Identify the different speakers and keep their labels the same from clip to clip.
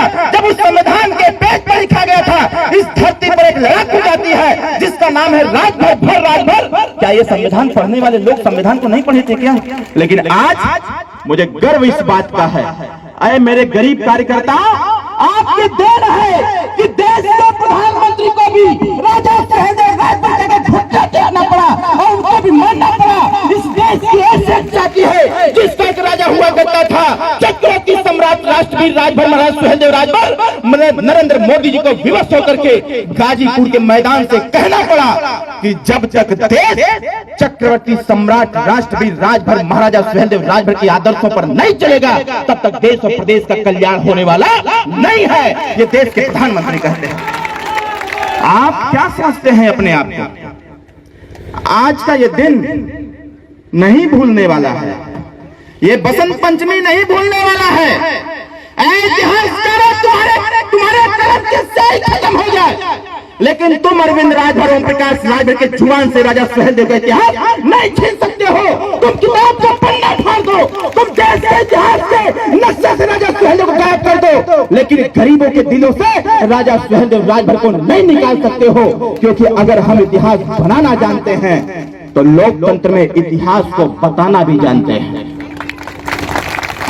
Speaker 1: था जब उस संविधान के पेज पर लिखा गया था इस धरती पर एक लड़ाकू जाती है जिसका नाम है राजभर भर राजभर। क्या ये संविधान पढ़ने वाले लोग संविधान को नहीं पढ़े थे क्या? लेकिन आज मुझे गर्व इस बात का है, अरे मेरे गरीब कार्यकर्ता, आपकी देन है कि देश के प्रधानमंत्री को भी राजा सहदेव राजभर का घुट्टा टेकना पड़ा और उनको भी मानना पड़ा। इस देश की ऐसी जाति है जिसका एक राजा हुआ करता था चक्रवर्ती सम्राट राष्ट्रवीर राजभर महाराज सुहेलदेव राजभर। नरेंद्र मोदी जी को विवश होकर के गाजीपुर के मैदान से कहना पड़ा कि जब तक देश चक्रवर्ती सम्राट राष्ट्रवीर राजभर महाराजा सुहेलदेव राजभर के आदर्शों पर नहीं चलेगा तब तक देश और प्रदेश का कल्याण होने वाला नहीं है। ये देश के प्रधानमंत्री कहते हैं। आप क्या समझते हैं अपने आप को? आज का ये दिन नहीं भूलने वाला है, ये बसंत पंचमी नहीं भूलने वाला है। इतिहास तुम्हारे तरफ के से खत्म हो जाए, लेकिन तुम अरविंद राजभर ओम प्रकाश राजभर के जुबान से राजा सुहेलदेव का इतिहास नहीं छीन सकते हो। तुम किताब का पन्ना फाड़ दो, तुम देश के इतिहास के नक्शे से राजा सुहेलदेव को गायब कर दो, लेकिन गरीबों के दिलों से राजा सुहेलदेव राजभर को नहीं निकाल सकते हो। क्योंकि अगर हम इतिहास बनाना जानते हैं तो लोकतंत्र में इतिहास को बताना भी जानते हैं।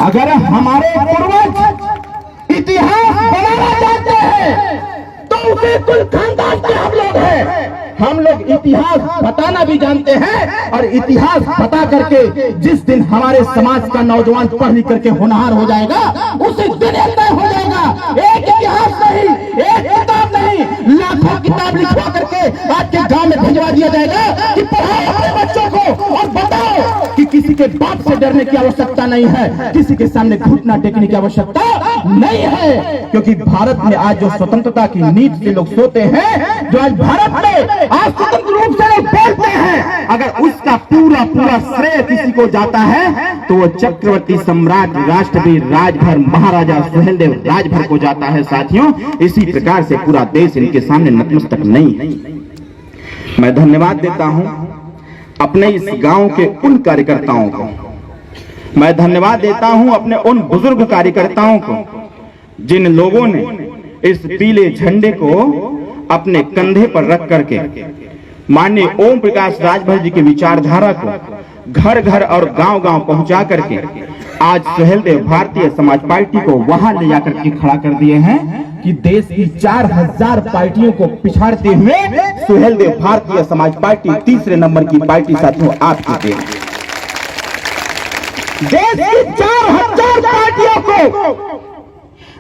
Speaker 1: अगर हमारे पूर्वज इतिहास बनाना जानते हैं तो उसे कुल खानदान के हम लोग हैं। हम लोग इतिहास बताना भी जानते हैं और इतिहास बता करके जिस दिन हमारे समाज का नौजवान पढ़ लिख करके होनहार हो जाएगा उसी दिन तय हो जाएगा। एक इतिहास नहीं, एक किताब नहीं, लाखों किताब लिखवा करके आपके गांव में भिजवा दिया जाएगा कि पढ़ाओ अपने बच्चों को और बताओ कि किसी के बाप से डरने की आवश्यकता नहीं है, किसी के सामने घुटना टेकने की आवश्यकता नहीं है। क्योंकि भारत में आज जो स्वतंत्रता की नींद से लोग सोते हैं, जो आज भारत में आज स्वतंत्र रूप से लोग बोलते हैं, अगर उसका पूरा पूरा श्रेय किसी को जाता है तो वो चक्रवर्ती सम्राट राष्ट्रवीर राजभर महाराजा सुहेलदेव राजभर को जाता है। साथियों, इसी प्रकार से पूरा देश इनके सामने नतमस्तक नहीं। मैं धन्यवाद देता हूं अपने इस गांव के उन कार्यकर्ताओं को, मैं धन्यवाद देता हूं अपने उन बुजुर्ग कार्यकर्ताओं को जिन लोगों ने इस पीले झंडे को अपने कंधे पर रख करके माननीय ओम प्रकाश राजभर जी की विचारधारा को घर घर और गांव गांव पहुंचा करके आज सुहेलदेव भारतीय समाज पार्टी को वहां ले जाकर के खड़ा कर दिए हैं कि देश की 4000 पार्टियों को पिछाड़ते हुए सुहेलदेव भारतीय समाज पार्टी तीसरे नंबर की पार्टी साथियों आपकी देश की 4000 पार्टियों को,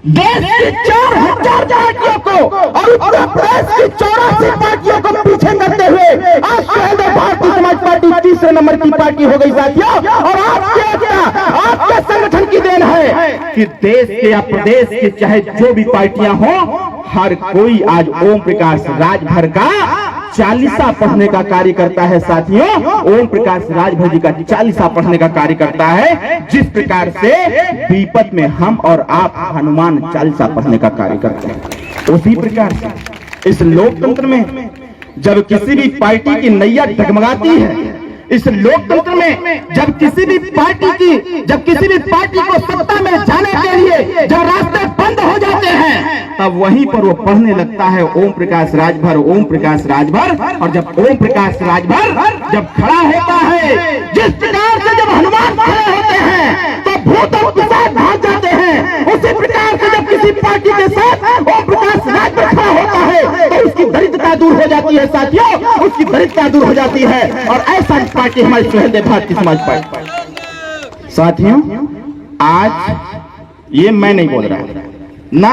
Speaker 1: देश की 4000 पार्टियों को और उत्तर प्रदेश की 84 पार्टियों को पीछे करते हुए आज सुहेलदेव भारतीय समाज पार्टी तीसरे नंबर की पार्टी हो गई साथियों। और आपके संगठन की देन है कि देश के या प्रदेश के चाहे जो भी पार्टियां हो, हर कोई आज ओम प्रकाश राजभर का चालीसा पढ़ने का कार्य करता है। साथियों, ओम प्रकाश राजभर जी का चालीसा पढ़ने का कार्य करता है। जिस प्रकार से विपत में हम और आप हनुमान चालीसा पढ़ने का कार्य करते हैं, उसी प्रकार से इस लोकतंत्र में जब किसी भी पार्टी की नैया डगमगाती है, इस लोकतंत्र में जब किसी भी पार्टी को सत्ता में जाने के लिए जब रास्ते बंद हो जाते हैं तब वहीं पर वो पढ़ने लगता है ओम प्रकाश राजभर, ओम प्रकाश राजभर। और जब ओम प्रकाश राजभर जब खड़ा होता है, जिस प्रकार से जब हनुमान खड़े होते हैं तो भूत और पिशाच भाग जाते हैं, उसी प्रकार से जब किसी पार्टी के साथ ओम प्रकाश राजभर खड़ा होता है तो उसकी दरिद्रता दूर हो जाती है। साथियों, उसकी दरिद्रता दूर हो जाती है और ऐसा पार्टी हमारी सुहेलदेव भारतीय समाज पार्टी। साथियों, आज ये मैं नहीं बोल रहा ना,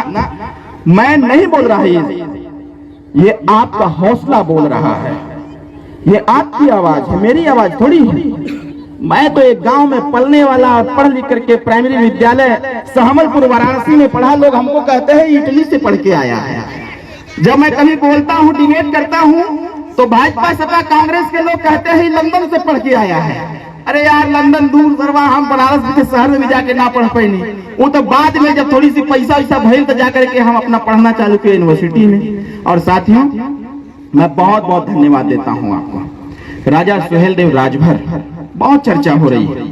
Speaker 1: मैं नहीं बोल रहा है, ये आपका हौसला बोल रहा है, ये आपकी आवाज है, मेरी आवाज थोड़ी है। मैं तो एक गांव में पलने वाला और पढ़ लिख करके प्राइमरी विद्यालय सहमलपुर वाराणसी में पढ़ा। लोग हमको कहते हैं इटली से पढ़ के आया है। जब मैं कभी बोलता हूँ, डिबेट करता हूँ तो भाजपा सपा कांग्रेस के लोग कहते हैं लंदन से पढ़ के आया है। अरे यार, लंदन दूर सरवा, हम बनारस के शहर में भी जाके ना पढ़ पाएनी। वो तो बाद में जब थोड़ी सी पैसा वैसा भइल तो जाकर के हम अपना पढ़ना चालू किया यूनिवर्सिटी में। और साथियों, मैं बहुत बहुत धन्यवाद देता हूँ आपको। राजा सुहेलदेव राजभर बहुत चर्चा हो रही है,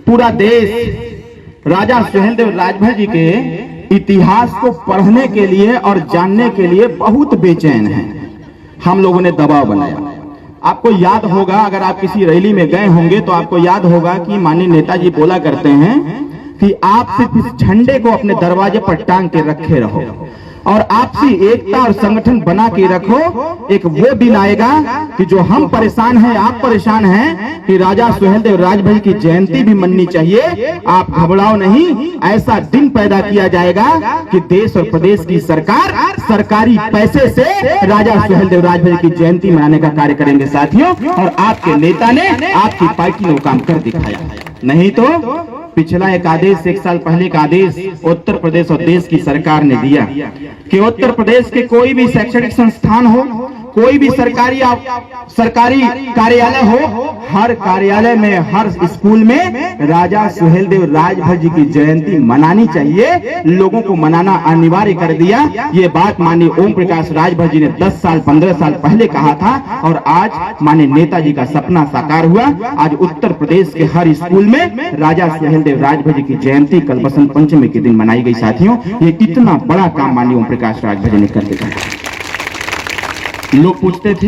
Speaker 1: पूरा देश राजा सुहेलदेव राजभर जी के इतिहास को पढ़ने के लिए और जानने के लिए बहुत बेचैन हैं। हम लोगों ने दबाव बनाया। आपको याद होगा, अगर आप किसी रैली में गए होंगे तो आपको याद होगा कि माननीय नेताजी बोला करते हैं कि आप सिर्फ इस झंडे को अपने दरवाजे पर टांग के रखे रहो और आपसी एकता और संगठन बना के रखो। एक वो दिन आएगा कि जो हम परेशान हैं, आप परेशान हैं कि राजा सुहेलदेव राजभर की जयंती भी मननी चाहिए। आप घबराओ नहीं, ऐसा दिन पैदा किया जाएगा कि देश और प्रदेश की सरकार सरकारी पैसे से राजा सुहेलदेव राजभर की जयंती मनाने का कार्य करेंगे साथियों। और आपके नेता ने, आपकी पार्टी ने वो काम कर दिखाया। नहीं तो पिछला एक आदेश, एक साल पहले का आदेश उत्तर प्रदेश और देश की सरकार ने दिया कि उत्तर प्रदेश के कोई भी शैक्षणिक संस्थान हो, कोई भी सरकारी कार्यालय हो, हर कार्यालय में, हर स्कूल में राजा सुहेलदेव राजभर जी की जयंती मनानी चाहिए। लोगों को मनाना अनिवार्य कर दिया। ये बात माननीय ओम प्रकाश राजभर जी ने 10 साल 15 साल पहले कहा था और आज माननीय नेताजी का सपना साकार हुआ। आज उत्तर प्रदेश के हर स्कूल में राजा सुहेलदेव राजभर जी की जयंती कल बसंत पंचमी के दिन मनाई गई। साथियों, ये इतना बड़ा काम माननीय ओम प्रकाश राजभर जी ने कर दिया। लोग पूछते थे,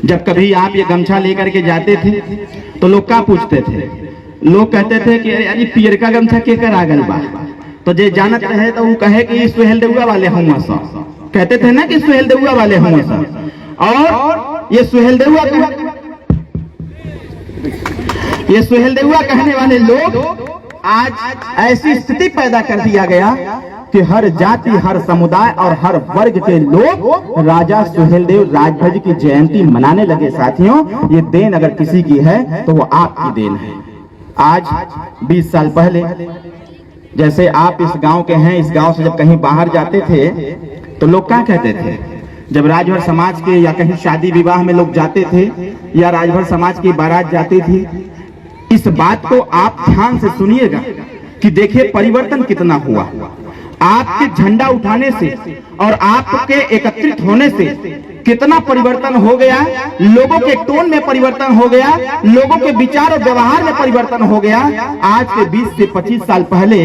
Speaker 1: जब कभी आप ये गमछा लेकर के जाते थे तो लोग क्या पूछते थे? लोग कहते थे कि अरे पियर का गमछा के कर आगल बा, तो जे जानत रहे तो वो कहे कि सुहेलदेवा वाले हम सब कहते थे ना कि सुहेलदेवा वाले हम सब। और ये सुहेलदेवा कहने वाले लोग आज ऐसी स्थिति पैदा कर दिया गया कि हर जाति, हर समुदाय और हर वर्ग के लोग राजा सुहेलदेव राजभर जी की जयंती मनाने लगे। साथियों, ये देन अगर किसी की है तो वो आपकी देन है। आज 20 साल पहले, जैसे आप इस गांव के हैं, इस गांव से जब कहीं बाहर जाते थे तो लोग क्या कहते थे? जब राजभर समाज के या कहीं शादी विवाह में लोग जाते थे या राजभर समाज की बारात जाती थी, इस बात को आप ध्यान से सुनिएगा कि देखिए परिवर्तन कितना हुआ। आपके झंडा उठाने से और आपके एकत्रित होने से कितना परिवर्तन हो गया। लोगों के टोन में परिवर्तन हो गया, लोगों के विचार और व्यवहार में परिवर्तन हो गया। आज के 20 से 25 साल पहले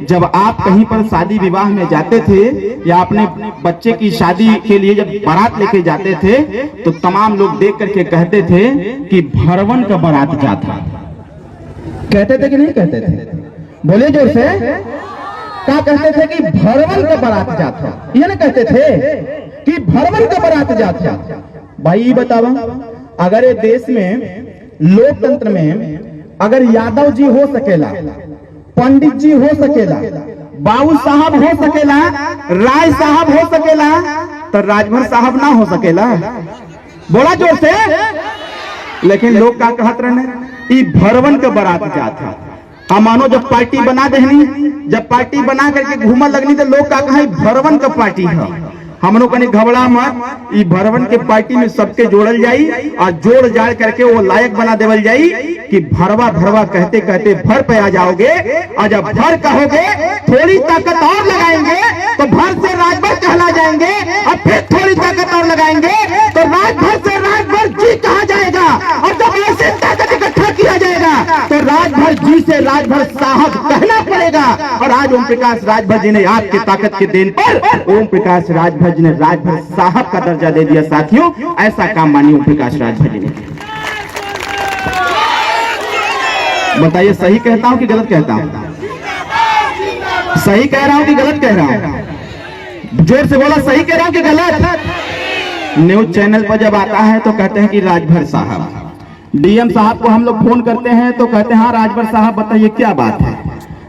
Speaker 1: जब आप कहीं पर शादी विवाह में जाते थे या अपने बच्चे की शादी के लिए जब बारात लेके जाते थे तो तमाम लोग देख करके कहते थे कि भरवन का बारात जाता। कहते थे कि नहीं कहते थे? बोले जोर से। क्या कहते थे? कि भरवन का बारात जाता। ये ना कहते थे कि भरवन का बारात जाता। भाई बतावा, अगर ये देश में लोकतंत्र में अगर यादव जी हो सकेला, पंडित जी हो सकेला, बाबू साहब हो सकेला, राय साहब हो सकेला, तो राजभर साहब ना हो सकेला? बोला जोर से। लेकिन लोग क्या कहते रहे? ई भरवन का बारात जाता। हम मानो जब पार्टी बना देनी, जब पार्टी बना करके घूमने लगनी तो लोग का कहा भरवन का पार्टी है। हम लोग कहीं घबरा मत, ई भरवन के पार्टी में सबके जोड़ल जाई और जोड़ जाड़ करके वो लायक बना देवल जाई कि भरवा भरवा कहते कहते भर पे आ जाओगे। और जब भर कहोगे थोड़ी ताकत और लगाएंगे तो भर से राजभर कहला जाएंगे और फिर थोड़ी ताकत और लगाएंगे तो राजभर से राजभर जी कहा जाएगा। और जब ऐसे ताकत इकट्ठा किया जाएगा तो राजभर जी से राजभर साहब कहना पड़ेगा। और आज ओम प्रकाश राजभर जी ने आपकी ताकत के देन पर ओम प्रकाश राजभर जी ने राजभर साहब का दर्जा दे दिया। साथियों, ऐसा काम माननीय ओम प्रकाश राजभर जी ने किया। बताइए, सही कहता हूं कि गलत कहता हूं? सही कह रहा हूं कि गलत कह रहा हूं? जोर से बोला, सही कह रहा हूं कि गलत? न्यूज चैनल पर जब आता है तो कहते हैं कि राजभर साहब, डीएम साहब को हम लोग फोन करते हैं तो कहते हैं हाँ राजभर साहब बताइए क्या बात है।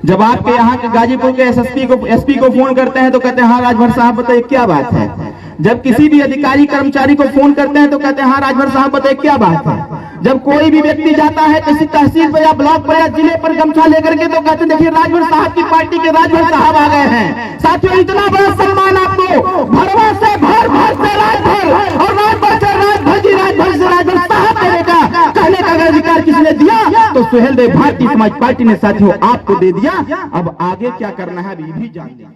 Speaker 1: जब आपके यहाँ के गाजीपुर के एसपी को फोन करते हैं तो कहते हैं हाँ राजभर साहब बताइए क्या बात है। जब किसी भी अधिकारी कर्मचारी को फोन करते हैं तो कहते हैं हाँ राजभर साहब बताइए क्या बात है। जब कोई भी व्यक्ति जाता है किसी तहसील पर या ब्लॉक पर या जिले पर गमछा लेकर के तो कहते हैं देखिए राजभर साहब की पार्टी के राजभर साहब आ गए हैं। साथियों, इतना बड़ा सम्मान आपको भरवा से भर से राजभर और राजभर से राजभर जी, राजभर से राजभर साहब देने का कहने का अधिकार किसने दिया? तो सुहेलदेव भारतीय समाज पार्टी ने साथियों आपको दे दिया। अब आगे क्या करना है ये भी जान लिया।